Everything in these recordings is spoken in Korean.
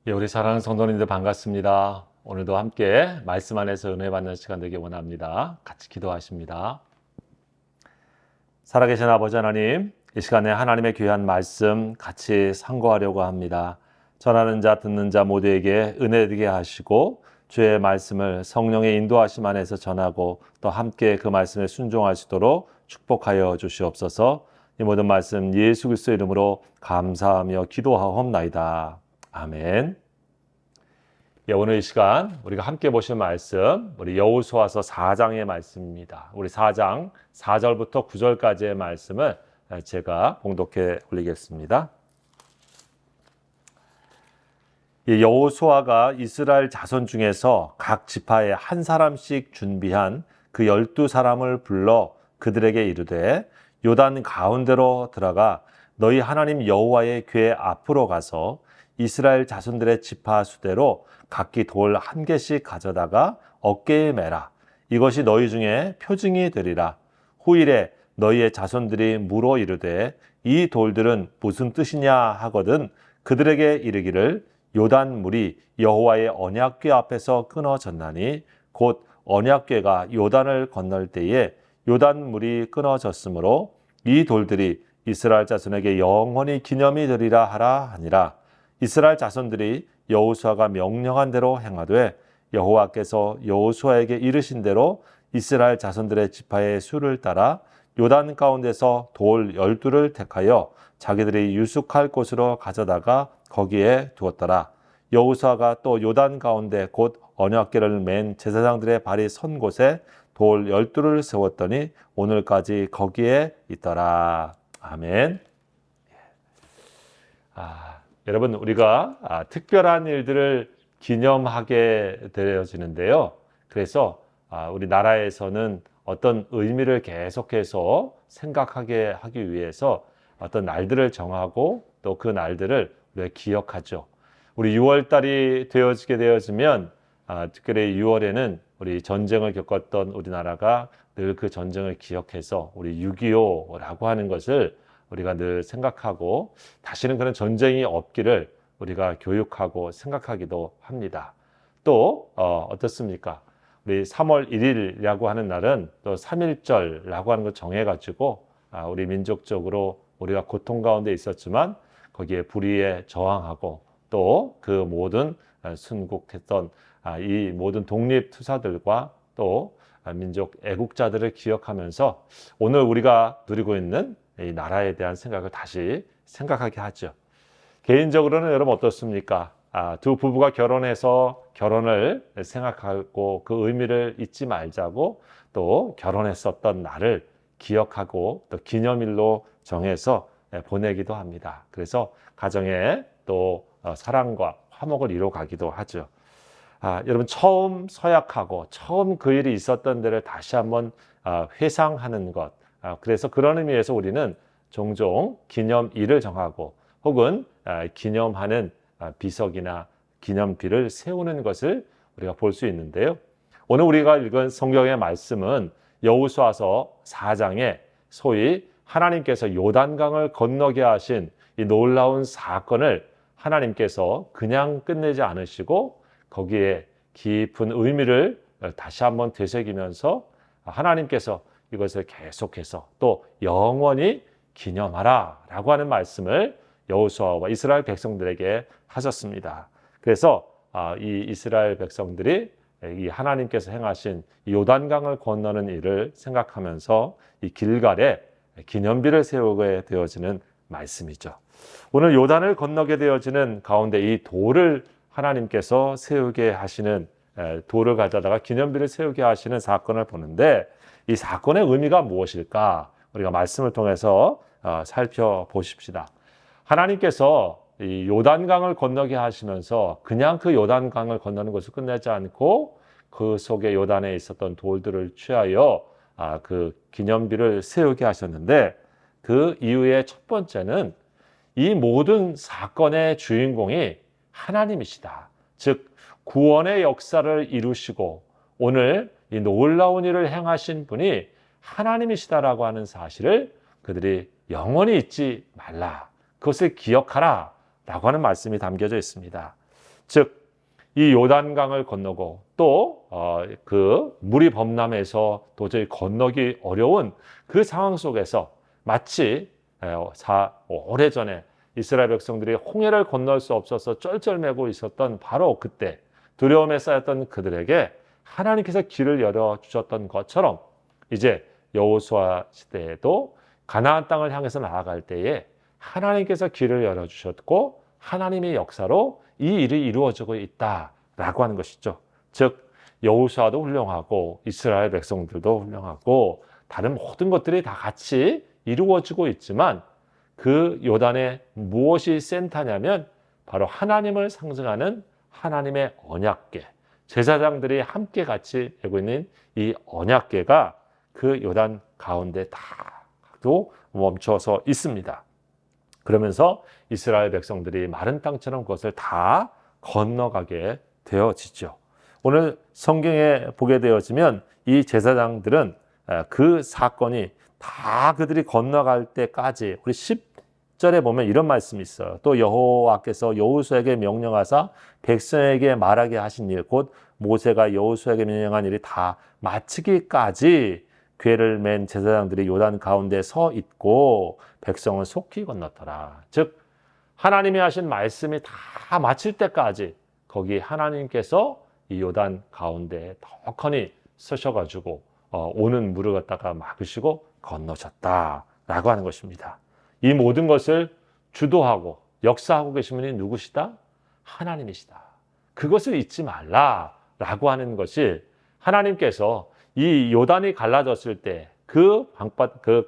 예, 우리 사랑하는 성도님들 반갑습니다. 오늘도 함께 말씀 안에서 은혜 받는 시간 되길 원합니다. 같이 기도하십니다. 살아계신 아버지 하나님, 이 시간에 하나님의 귀한 말씀 같이 상고하려고 합니다. 전하는 자, 듣는 자 모두에게 은혜 되게 하시고 주의 말씀을 성령의 인도하심 안에서 전하고 또 함께 그 말씀에 순종할 수 있도록 축복하여 주시옵소서. 이 모든 말씀 예수 그리스도의 이름으로 감사하며 기도하옵나이다. 아멘. 예, 오늘 이 시간 우리가 함께 보실 말씀 우리 여호수아서 4장의 말씀입니다. 우리 4장 4절부터 9절까지의 말씀을 제가 봉독해 올리겠습니다. 예, 여호수아가 이스라엘 자손 중에서 각 지파에 한 사람씩 준비한 그 12사람을 불러 그들에게 이르되 요단 가운데로 들어가 너희 하나님 여호와의 궤 앞으로 가서 이스라엘 자손들의 지파 수대로 각기 돌 한 개씩 가져다가 어깨에 매라. 이것이 너희 중에 표징이 되리라. 후일에 너희의 자손들이 물어 이르되 이 돌들은 무슨 뜻이냐 하거든 그들에게 이르기를 요단 물이 여호와의 언약궤 앞에서 끊어졌나니 곧 언약궤가 요단을 건널 때에 요단 물이 끊어졌으므로 이 돌들이 이스라엘 자손에게 영원히 기념이 되리라 하라 하니라. 이스라엘 자손들이 여호수아가 명령한 대로 행하되 여호와께서 여호수아에게 이르신 대로 이스라엘 자손들의 지파의 수를 따라 요단 가운데서 돌 12를 택하여 자기들이 유숙할 곳으로 가져다가 거기에 두었더라. 여호수아가 또 요단 가운데 곧 언약궤를 맨 제사장들의 발이 선 곳에 돌 12를 세웠더니 오늘까지 거기에 있더라. 아멘. 여러분, 우리가 특별한 일들을 기념하게 되어지는데요. 그래서 우리나라에서는 어떤 의미를 계속해서 생각하게 하기 위해서 어떤 날들을 정하고 또 그 날들을 우리가 기억하죠. 우리 6월 달이 되어지면 특별히 6월에는 우리 전쟁을 겪었던 우리나라가 늘 그 전쟁을 기억해서 우리 6.25라고 하는 것을 우리가 늘 생각하고 다시는 그런 전쟁이 없기를 우리가 교육하고 생각하기도 합니다. 또 어떻습니까? 우리 3월 1일이라고 하는 날은 또 3.1절라고 하는 걸 정해가지고 우리 민족적으로 우리가 고통 가운데 있었지만 거기에 불의에 저항하고 또 그 모든 순국했던 이 모든 독립투사들과 또 민족 애국자들을 기억하면서 오늘 우리가 누리고 있는 이 나라에 대한 생각을 다시 생각하게 하죠. 개인적으로는 여러분 어떻습니까? 두 부부가 결혼해서 결혼을 생각하고 그 의미를 잊지 말자고 또 결혼했었던 날을 기억하고 또 기념일로 정해서 보내기도 합니다. 그래서 가정에 또 사랑과 화목을 이루어가기도 하죠. 여러분 처음 서약하고 처음 그 일이 있었던 데를 다시 한번 회상하는 것. 그래서 그런 의미에서 우리는 종종 기념일을 정하고 혹은 기념하는 비석이나 기념비를 세우는 것을 우리가 볼 수 있는데요. 오늘 우리가 읽은 성경의 말씀은 여호수아서 4장에 소위 하나님께서 요단강을 건너게 하신 이 놀라운 사건을 하나님께서 그냥 끝내지 않으시고 거기에 깊은 의미를 다시 한번 되새기면서 하나님께서 이것을 계속해서 또 영원히 기념하라 라고 하는 말씀을 여호수아와 이스라엘 백성들에게 하셨습니다. 그래서 이 이스라엘 백성들이 이 하나님께서 행하신 요단강을 건너는 일을 생각하면서 이 길갈에 기념비를 세우게 되어지는 말씀이죠. 오늘 요단을 건너게 되어지는 가운데 이 돌을 하나님께서 세우게 하시는 돌을 가져다가 기념비를 세우게 하시는 사건을 보는데 이 사건의 의미가 무엇일까? 우리가 말씀을 통해서 살펴보십시다. 하나님께서 이 요단강을 건너게 하시면서 그냥 그 요단강을 건너는 것을 끝내지 않고 그 속에 요단에 있었던 돌들을 취하여 그 기념비를 세우게 하셨는데 그 이유의 첫 번째는 이 모든 사건의 주인공이 하나님이시다. 즉 구원의 역사를 이루시고 오늘 이 놀라운 일을 행하신 분이 하나님이시다라고 하는 사실을 그들이 영원히 잊지 말라. 그것을 기억하라 라고 하는 말씀이 담겨져 있습니다. 즉 이 요단강을 건너고 또 그 물이 범람해서 도저히 건너기 어려운 그 상황 속에서 마치 오래전에 이스라엘 백성들이 홍해를 건널 수 없어서 쩔쩔매고 있었던 바로 그때 두려움에 쌓였던 그들에게 하나님께서 길을 열어주셨던 것처럼 이제 여호수아 시대에도 가나안 땅을 향해서 나아갈 때에 하나님께서 길을 열어주셨고 하나님의 역사로 이 일이 이루어지고 있다라고 하는 것이죠. 즉 여호수아도 훌륭하고 이스라엘 백성들도 훌륭하고 다른 모든 것들이 다 같이 이루어지고 있지만 그 요단에 무엇이 센터냐면 바로 하나님을 상징하는 하나님의 언약궤, 제사장들이 함께 같이 메고 있는 이 언약궤가 그 요단 가운데 다도 멈춰서 있습니다. 그러면서 이스라엘 백성들이 마른 땅처럼 그것을 다 건너가게 되어지죠. 오늘 성경에 보게 되어지면 이 제사장들은 그 사건이 다 그들이 건너갈 때까지 우리 10절에 보면 이런 말씀이 있어요. 또 여호와께서 여호수아에게 명령하사 백성에게 말하게 하신 일, 곧 모세가 여호수아에게 명령한 일이 다 마치기까지 궤를 맨 제사장들이 요단 가운데 서 있고 백성은 속히 건넜더라. 즉 하나님이 하신 말씀이 다 마칠 때까지 거기 하나님께서 이 요단 가운데 덕하니 서셔가지고 오는 물을 갖다가 막으시고 건너셨다라고 하는 것입니다. 이 모든 것을 주도하고 역사하고 계신 분이 누구시다? 하나님이시다. 그것을 잊지 말라라고 하는 것이 하나님께서 이 요단이 갈라졌을 때 그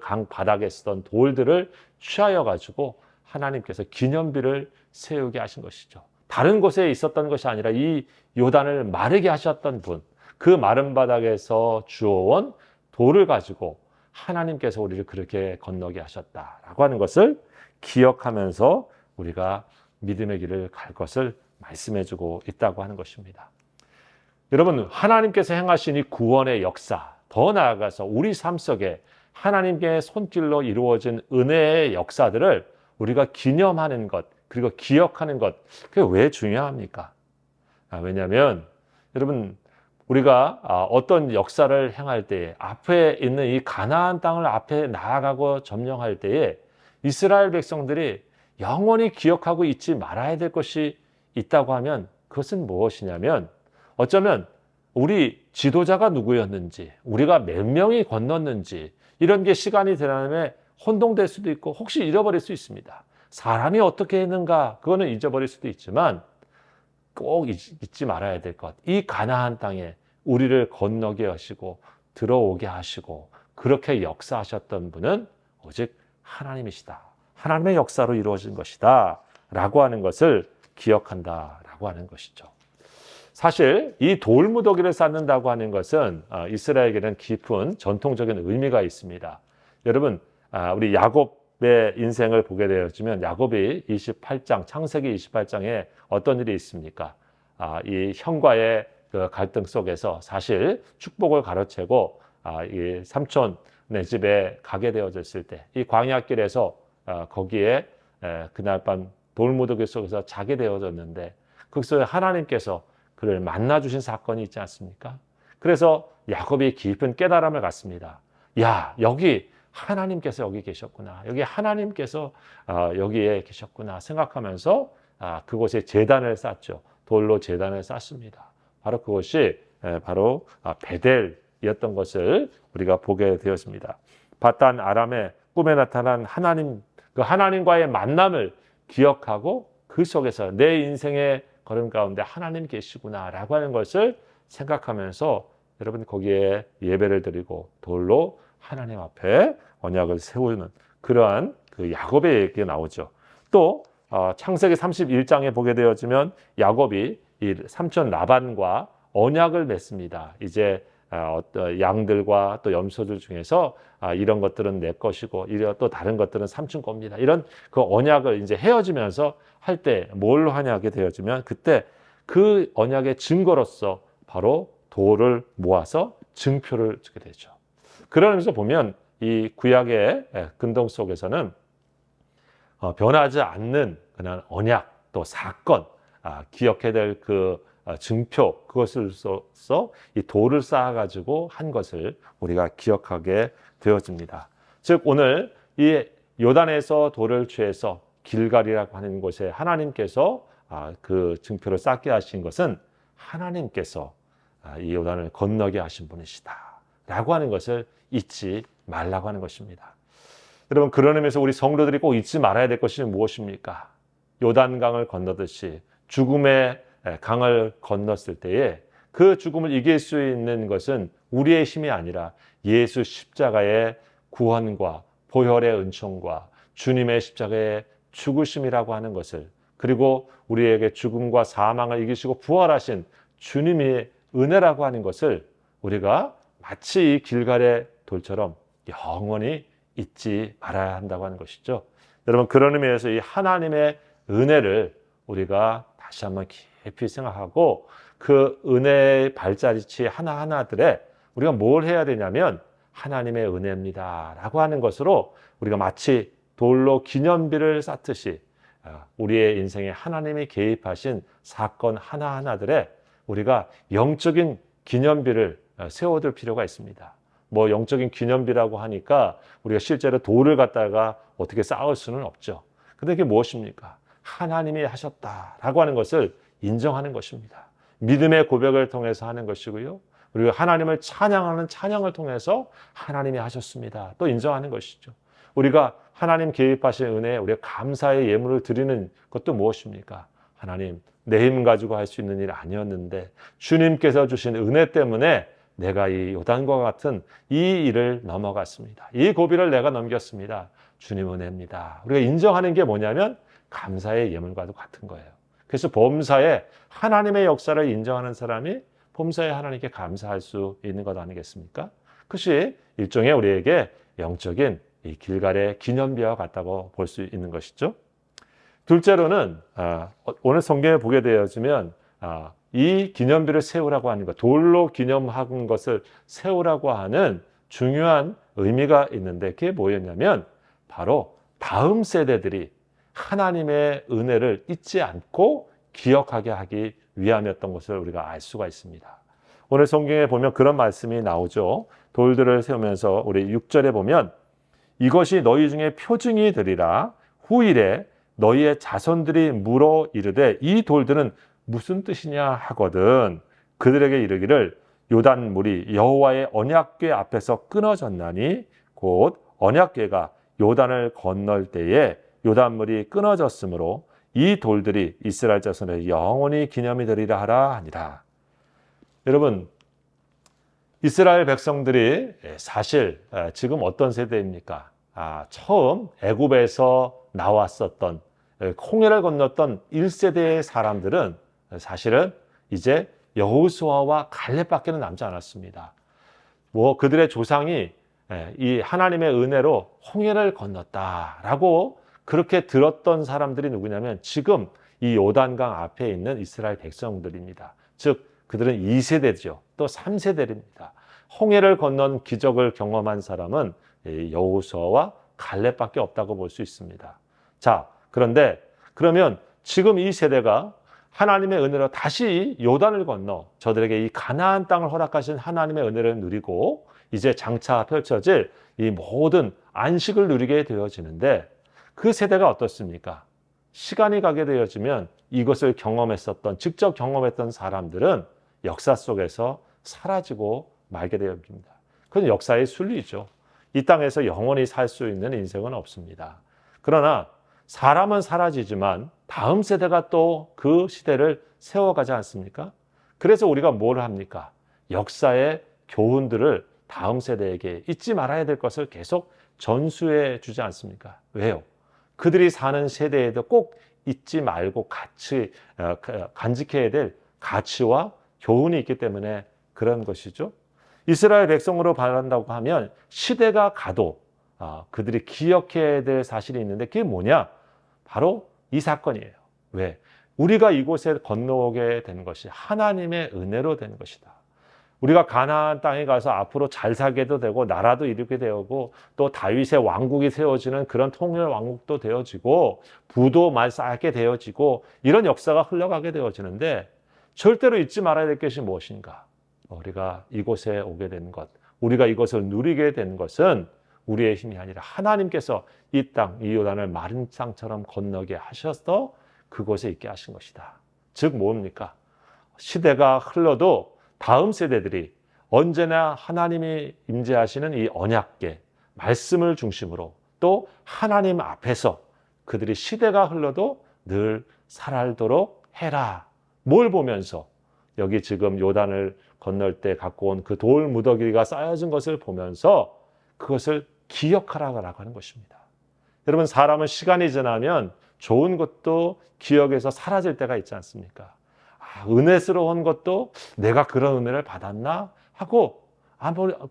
강 바닥에 쓰던 돌들을 취하여 가지고 하나님께서 기념비를 세우게 하신 것이죠. 다른 곳에 있었던 것이 아니라 이 요단을 마르게 하셨던 분, 그 마른 바닥에서 주워온 돌을 가지고 하나님께서 우리를 그렇게 건너게 하셨다라고 하는 것을 기억하면서 우리가 믿음의 길을 갈 것을 말씀해주고 있다고 하는 것입니다. 여러분, 하나님께서 행하신 이 구원의 역사, 더 나아가서 우리 삶 속에 하나님의 손길로 이루어진 은혜의 역사들을 우리가 기념하는 것, 그리고 기억하는 것, 그게 왜 중요합니까? 왜냐하면 여러분, 우리가 어떤 역사를 행할 때에 앞에 있는 이 가나안 땅을 앞에 나아가고 점령할 때에 이스라엘 백성들이 영원히 기억하고 잊지 말아야 될 것이 있다고 하면 그것은 무엇이냐면 어쩌면 우리 지도자가 누구였는지, 우리가 몇 명이 건넜는지 이런 게 시간이 지나면 혼동될 수도 있고 혹시 잃어버릴 수 있습니다. 사람이 어떻게 했는가 그거는 잊어버릴 수도 있지만 꼭 잊지 말아야 될 것. 이 가나안 땅에 우리를 건너게 하시고 들어오게 하시고 그렇게 역사하셨던 분은 오직 하나님이시다. 하나님의 역사로 이루어진 것이다. 라고 하는 것을 기억한다라고 하는 것이죠. 사실 이 돌무더기를 쌓는다고 하는 것은 이스라엘에게는 깊은 전통적인 의미가 있습니다. 여러분, 우리 야곱의 인생을 보게 되어지면 야곱이 28장, 창세기 28장에 어떤 일이 있습니까? 이 형과의 그 갈등 속에서 사실 축복을 가로채고 이 삼촌네 집에 가게 되어졌을 때 이 광야길에서 거기에 그날 밤 돌무더기 속에서 자게 되어졌는데 거기서 하나님께서 그를 만나주신 사건이 있지 않습니까? 그래서 야곱이 깊은 깨달음을 갖습니다. 야, 여기 하나님께서 여기 계셨구나. 여기 하나님께서 여기에 계셨구나 생각하면서 그곳에 제단을 쌓죠. 돌로 제단을 쌓습니다. 바로 그것이 바로 베델이었던 것을 우리가 보게 되었습니다. 바단 아람의 꿈에 나타난 하나님, 그 하나님과의 만남을 기억하고 그 속에서 내 인생의 걸음 가운데 하나님 계시구나라고 하는 것을 생각하면서 여러분 거기에 예배를 드리고 돌로 하나님 앞에 언약을 세우는 그러한 그 야곱의 얘기가 나오죠. 또 창세기 31장에 보게 되어지면 야곱이 이 삼촌 라반과 언약을 맺습니다. 이제 양들과 또 염소들 중에서 이런 것들은 내 것이고 또 다른 것들은 삼촌 겁니다. 이런 그 언약을 이제 헤어지면서 할 때 뭘 하냐게 되어지면 그때 그 언약의 증거로서 바로 돌을 모아서 증표를 주게 되죠. 그러면서 보면 이 구약의 근동 속에서는 변하지 않는 그런 언약 또 사건 기억해야 될 그 증표, 그것으로서 이 돌을 쌓아가지고 한 것을 우리가 기억하게 되어집니다. 즉 오늘 이 요단에서 돌을 취해서 길갈이라고 하는 곳에 하나님께서 그 증표를 쌓게 하신 것은 하나님께서 이 요단을 건너게 하신 분이시다 라고 하는 것을 잊지 말라고 하는 것입니다. 여러분, 그런 의미에서 우리 성도들이 꼭 잊지 말아야 될 것이 무엇입니까? 요단강을 건너듯이 죽음의 강을 건넜을 때에 그 죽음을 이길 수 있는 것은 우리의 힘이 아니라 예수 십자가의 구원과 보혈의 은총과 주님의 십자가의 죽으심이라고 하는 것을, 그리고 우리에게 죽음과 사망을 이기시고 부활하신 주님의 은혜라고 하는 것을 우리가 마치 이 길갈의 돌처럼 영원히 잊지 말아야 한다고 하는 것이죠. 여러분, 그런 의미에서 이 하나님의 은혜를 우리가 다시 한번 깊이 생각하고 그 은혜의 발자취 하나하나들에 우리가 뭘 해야 되냐면 하나님의 은혜입니다 라고 하는 것으로 우리가 마치 돌로 기념비를 쌓듯이 우리의 인생에 하나님이 개입하신 사건 하나하나들에 우리가 영적인 기념비를 세워둘 필요가 있습니다. 뭐 영적인 기념비라고 하니까 우리가 실제로 돌을 갖다가 어떻게 쌓을 수는 없죠. 근데 그게 무엇입니까? 하나님이 하셨다라고 하는 것을 인정하는 것입니다. 믿음의 고백을 통해서 하는 것이고요. 그리고 하나님을 찬양하는 찬양을 통해서 하나님이 하셨습니다 또 인정하는 것이죠. 우리가 하나님 개입하신 은혜에 우리가 감사의 예물을 드리는 것도 무엇입니까? 하나님, 내 힘 가지고 할 수 있는 일 아니었는데 주님께서 주신 은혜 때문에 내가 이 요단과 같은 이 일을 넘어갔습니다. 이 고비를 내가 넘겼습니다. 주님 은혜입니다. 우리가 인정하는 게 뭐냐면 감사의 예물과도 같은 거예요. 그래서 범사에 하나님의 역사를 인정하는 사람이 범사에 하나님께 감사할 수 있는 것 아니겠습니까? 그것이 일종의 우리에게 영적인 이 길갈의 기념비와 같다고 볼 수 있는 것이죠. 둘째로는 오늘 성경에 보게 되어지면 이 기념비를 세우라고 하는 것, 돌로 기념한 것을 세우라고 하는 중요한 의미가 있는데 그게 뭐였냐면 바로 다음 세대들이 하나님의 은혜를 잊지 않고 기억하게 하기 위함이었던 것을 우리가 알 수가 있습니다. 오늘 성경에 보면 그런 말씀이 나오죠. 돌들을 세우면서 우리 6절에 보면 이것이 너희 중에 표징이 되리라. 후일에 너희의 자손들이 물어 이르되 이 돌들은 무슨 뜻이냐 하거든 그들에게 이르기를 요단물이 여호와의 언약궤 앞에서 끊어졌나니 곧 언약궤가 요단을 건널 때에 요단물이 끊어졌으므로 이 돌들이 이스라엘 자손의 영원히 기념이 되리라 하라 하니라. 여러분, 이스라엘 백성들이 사실 지금 어떤 세대입니까? 처음 애굽에서 나왔었던 홍해를 건넜던 1세대의 사람들은 사실은 이제 여호수아와 갈렙밖에는 남지 않았습니다. 그들의 조상이 이 하나님의 은혜로 홍해를 건넜다라고 그렇게 들었던 사람들이 누구냐면 지금 이 요단강 앞에 있는 이스라엘 백성들입니다. 즉 그들은 2세대죠. 또 3세대입니다. 홍해를 건넌 기적을 경험한 사람은 여호수아와 갈렙밖에 없다고 볼 수 있습니다. 자, 그런데 그러면 지금 이 세대가 하나님의 은혜로 다시 요단을 건너 저들에게 이 가나안 땅을 허락하신 하나님의 은혜를 누리고 이제 장차 펼쳐질 이 모든 안식을 누리게 되어지는데 그 세대가 어떻습니까? 시간이 가게 되어지면 이것을 경험했었던, 직접 경험했던 사람들은 역사 속에서 사라지고 말게 되어집니다. 그건 역사의 순리죠. 이 땅에서 영원히 살 수 있는 인생은 없습니다. 그러나 사람은 사라지지만 다음 세대가 또 그 시대를 세워가지 않습니까? 그래서 우리가 뭘 합니까? 역사의 교훈들을 다음 세대에게 잊지 말아야 될 것을 계속 전수해 주지 않습니까? 왜요? 그들이 사는 세대에도 꼭 잊지 말고 같이 간직해야 될 가치와 교훈이 있기 때문에 그런 것이죠. 이스라엘 백성으로 말한다고 하면 시대가 가도 그들이 기억해야 될 사실이 있는데 그게 뭐냐? 바로 이 사건이에요. 왜? 우리가 이곳에 건너오게 된 것이 하나님의 은혜로 된 것이다. 우리가 가나안 땅에 가서 앞으로 잘 살게도 되고 나라도 이루게 되고 또 다윗의 왕국이 세워지는 그런 통일 왕국도 되어지고 부도 많이 쌓게 되어지고 이런 역사가 흘러가게 되어지는데 절대로 잊지 말아야 될 것이 무엇인가? 우리가 이곳에 오게 된 것, 우리가 이것을 누리게 된 것은 우리의 힘이 아니라 하나님께서 이 땅, 이 요단을 마른 땅처럼 건너게 하셔서 그곳에 있게 하신 것이다. 즉 뭡니까? 시대가 흘러도 다음 세대들이 언제나 하나님이 임재하시는 이 언약궤, 말씀을 중심으로 또 하나님 앞에서 그들이 시대가 흘러도 늘 살아도록 해라. 뭘 보면서? 여기 지금 요단을 건널 때 갖고 온 그 돌 무더기가 쌓여진 것을 보면서 그것을 기억하라고 하는 것입니다. 여러분, 사람은 시간이 지나면 좋은 것도 기억에서 사라질 때가 있지 않습니까? 은혜스러운 것도 내가 그런 은혜를 받았나 하고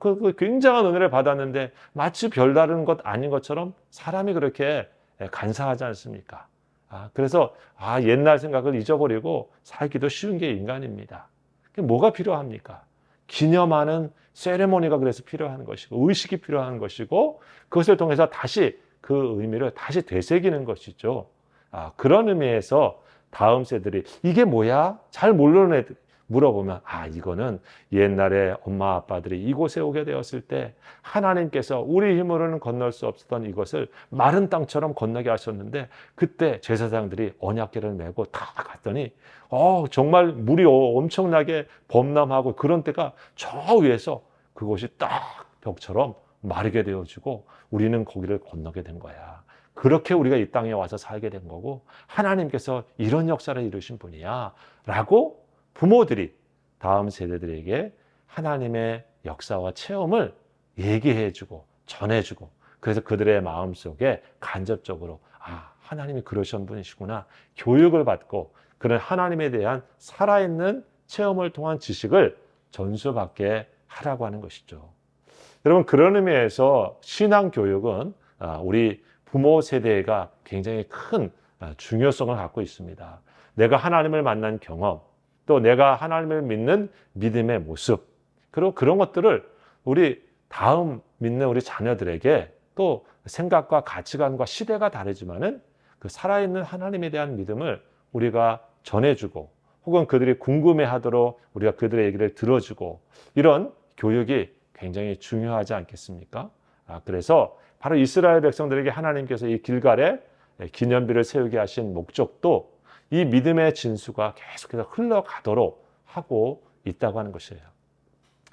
그 굉장한 은혜를 받았는데 마치 별다른 것 아닌 것처럼 사람이 그렇게 간사하지 않습니까? 그래서 옛날 생각을 잊어버리고 살기도 쉬운 게 인간입니다. 뭐가 필요합니까? 기념하는 세레모니가 그래서 필요한 것이고 의식이 필요한 것이고 그것을 통해서 다시 그 의미를 다시 되새기는 것이죠. 그런 의미에서 다음 세대들이 이게 뭐야? 잘 모르는 애들 물어보면 이거는 옛날에 엄마 아빠들이 이곳에 오게 되었을 때 하나님께서 우리 힘으로는 건널 수 없었던 이것을 마른 땅처럼 건너게 하셨는데 그때 제사장들이 언약궤를 메고 다 갔더니 정말 물이 엄청나게 범람하고 그런 때가 저 위에서 그곳이 딱 벽처럼 마르게 되어지고 우리는 거기를 건너게 된 거야. 그렇게 우리가 이 땅에 와서 살게 된 거고 하나님께서 이런 역사를 이루신 분이야 라고 부모들이 다음 세대들에게 하나님의 역사와 체험을 얘기해주고 전해주고 그래서 그들의 마음속에 간접적으로 하나님이 그러신 분이시구나 교육을 받고 그런 하나님에 대한 살아있는 체험을 통한 지식을 전수받게 하라고 하는 것이죠. 여러분, 그런 의미에서 신앙교육은 우리 부모 세대가 굉장히 큰 중요성을 갖고 있습니다. 내가 하나님을 만난 경험, 또 내가 하나님을 믿는 믿음의 모습, 그리고 그런 것들을 우리 다음 믿는 우리 자녀들에게 또 생각과 가치관과 시대가 다르지만은 그 살아있는 하나님에 대한 믿음을 우리가 전해주고 혹은 그들이 궁금해하도록 우리가 그들의 얘기를 들어주고 이런 교육이 굉장히 중요하지 않겠습니까? 그래서 바로 이스라엘 백성들에게 하나님께서 이 길갈에 기념비를 세우게 하신 목적도 이 믿음의 진수가 계속해서 흘러가도록 하고 있다고 하는 것이에요.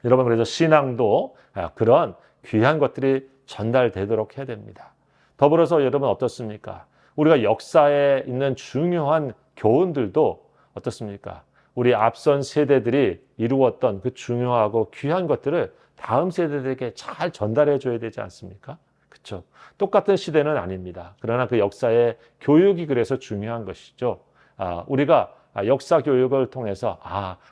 여러분, 그래서 신앙도 그런 귀한 것들이 전달되도록 해야 됩니다. 더불어서 여러분 어떻습니까? 우리가 역사에 있는 중요한 교훈들도 어떻습니까? 우리 앞선 세대들이 이루었던 그 중요하고 귀한 것들을 다음 세대들에게 잘 전달해 줘야 되지 않습니까? 그렇죠. 똑같은 시대는 아닙니다. 그러나 그 역사의 교육이 그래서 중요한 것이죠. 우리가 역사 교육을 통해서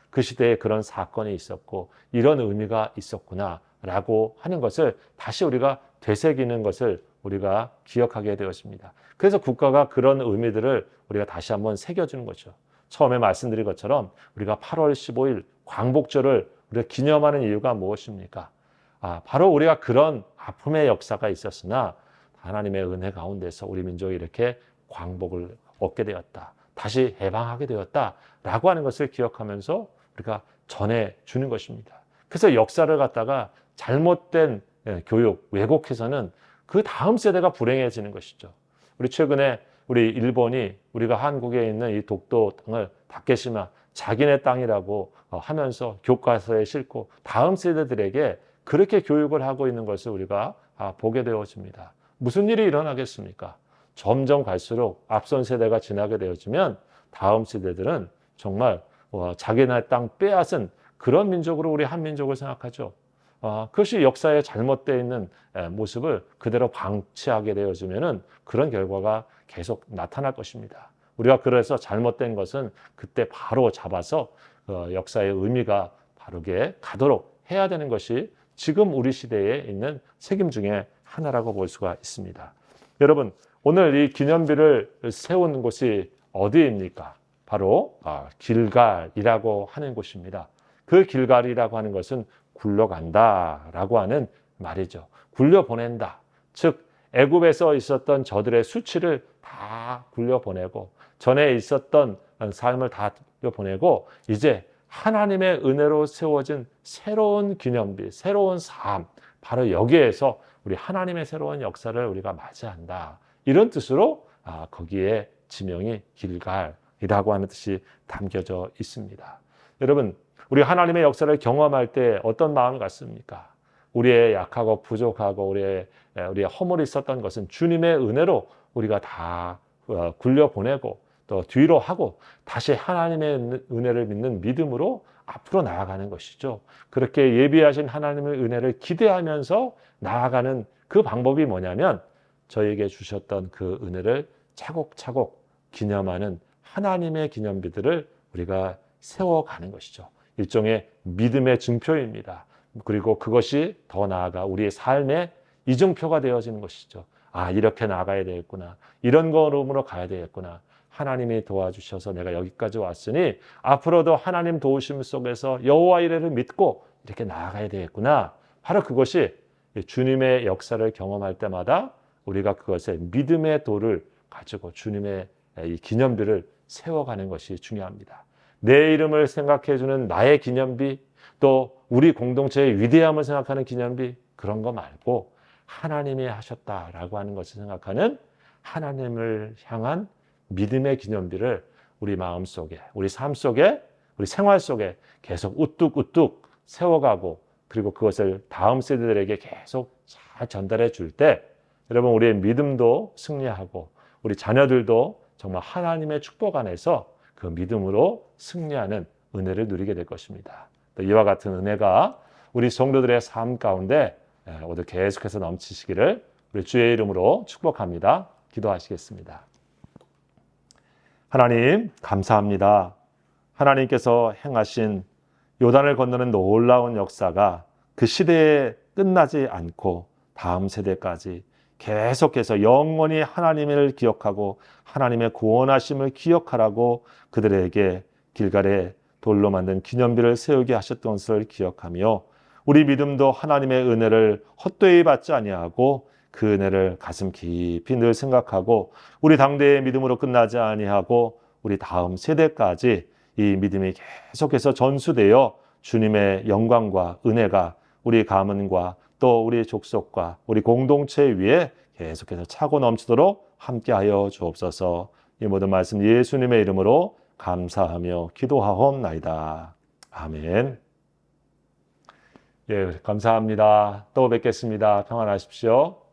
그 시대에 그런 사건이 있었고 이런 의미가 있었구나라고 하는 것을 다시 우리가 되새기는 것을 우리가 기억하게 되었습니다. 그래서 국가가 그런 의미들을 우리가 다시 한번 새겨주는 거죠. 처음에 말씀드린 것처럼 우리가 8월 15일 광복절을 우리가 기념하는 이유가 무엇입니까? 바로 우리가 그런 아픔의 역사가 있었으나 하나님의 은혜 가운데서 우리 민족이 이렇게 광복을 얻게 되었다. 다시 해방하게 되었다라고 하는 것을 기억하면서 우리가 전해주는 것입니다. 그래서 역사를 갖다가 잘못된 교육, 왜곡해서는 그 다음 세대가 불행해지는 것이죠. 우리 최근에 우리 일본이 우리가 한국에 있는 이 독도 땅을 다케시마 자기네 땅이라고 하면서 교과서에 싣고 다음 세대들에게 그렇게 교육을 하고 있는 것을 우리가 보게 되어집니다. 무슨 일이 일어나겠습니까? 점점 갈수록 앞선 세대가 지나게 되어지면 다음 세대들은 정말 자기네 땅 빼앗은 그런 민족으로 우리 한민족을 생각하죠. 그것이 역사에 잘못되어 있는 모습을 그대로 방치하게 되어지면은 그런 결과가 계속 나타날 것입니다. 우리가 그래서 잘못된 것은 그때 바로 잡아서 역사의 의미가 바르게 가도록 해야 되는 것이 지금 우리 시대에 있는 책임 중에 하나라고 볼 수가 있습니다. 여러분, 오늘 이 기념비를 세운 곳이 어디입니까? 바로 길갈이라고 하는 곳입니다. 그 길갈이라고 하는 것은 굴러간다라고 하는 말이죠. 굴려보낸다. 즉 애굽에서 있었던 저들의 수치를 다 굴려보내고 전에 있었던 삶을 다 굴려보내고 이제 하나님의 은혜로 세워진 새로운 기념비, 새로운 삶, 바로 여기에서 우리 하나님의 새로운 역사를 우리가 맞이한다. 이런 뜻으로 거기에 지명이 길갈이라고 하는 뜻이 담겨져 있습니다. 여러분, 우리 하나님의 역사를 경험할 때 어떤 마음을 갖습니까? 우리의 약하고 부족하고 우리의 허물이 있었던 것은 주님의 은혜로 우리가 다 굴려보내고 또 뒤로 하고 다시 하나님의 은혜를 믿는 믿음으로 앞으로 나아가는 것이죠. 그렇게 예비하신 하나님의 은혜를 기대하면서 나아가는 그 방법이 뭐냐면 저에게 주셨던 그 은혜를 차곡차곡 기념하는 하나님의 기념비들을 우리가 세워가는 것이죠. 일종의 믿음의 증표입니다. 그리고 그것이 더 나아가 우리의 삶의 이정표가 되어지는 것이죠. 이렇게 나가야 되겠구나. 이런 걸음으로 가야 되겠구나. 하나님이 도와주셔서 내가 여기까지 왔으니 앞으로도 하나님 도우심 속에서 여호와 이레를 믿고 이렇게 나아가야 되겠구나. 바로 그것이 주님의 역사를 경험할 때마다 우리가 그것에 믿음의 도를 가지고 주님의 이 기념비를 세워가는 것이 중요합니다. 내 이름을 생각해주는 나의 기념비, 또 우리 공동체의 위대함을 생각하는 기념비, 그런 거 말고 하나님이 하셨다라고 하는 것을 생각하는 하나님을 향한 믿음의 기념비를 우리 마음속에, 우리 삶 속에, 우리 생활 속에 계속 우뚝우뚝 세워가고 그리고 그것을 다음 세대들에게 계속 잘 전달해 줄 때 여러분 우리의 믿음도 승리하고 우리 자녀들도 정말 하나님의 축복 안에서 그 믿음으로 승리하는 은혜를 누리게 될 것입니다. 이와 같은 은혜가 우리 성도들의 삶 가운데 오늘 계속해서 넘치시기를 우리 주의 이름으로 축복합니다. 기도하시겠습니다. 하나님 감사합니다. 하나님께서 행하신 요단을 건너는 놀라운 역사가 그 시대에 끝나지 않고 다음 세대까지 계속해서 영원히 하나님을 기억하고 하나님의 구원하심을 기억하라고 그들에게 길갈에 돌로 만든 기념비를 세우게 하셨던 것을 기억하며 우리 믿음도 하나님의 은혜를 헛되이 받지 아니하고 그 은혜를 가슴 깊이 늘 생각하고 우리 당대의 믿음으로 끝나지 아니하고 우리 다음 세대까지 이 믿음이 계속해서 전수되어 주님의 영광과 은혜가 우리 가문과 또 우리 족속과 우리 공동체 위에 계속해서 차고 넘치도록 함께하여 주옵소서. 이 모든 말씀 예수님의 이름으로 감사하며 기도하옵나이다. 아멘. 예, 감사합니다. 또 뵙겠습니다. 평안하십시오.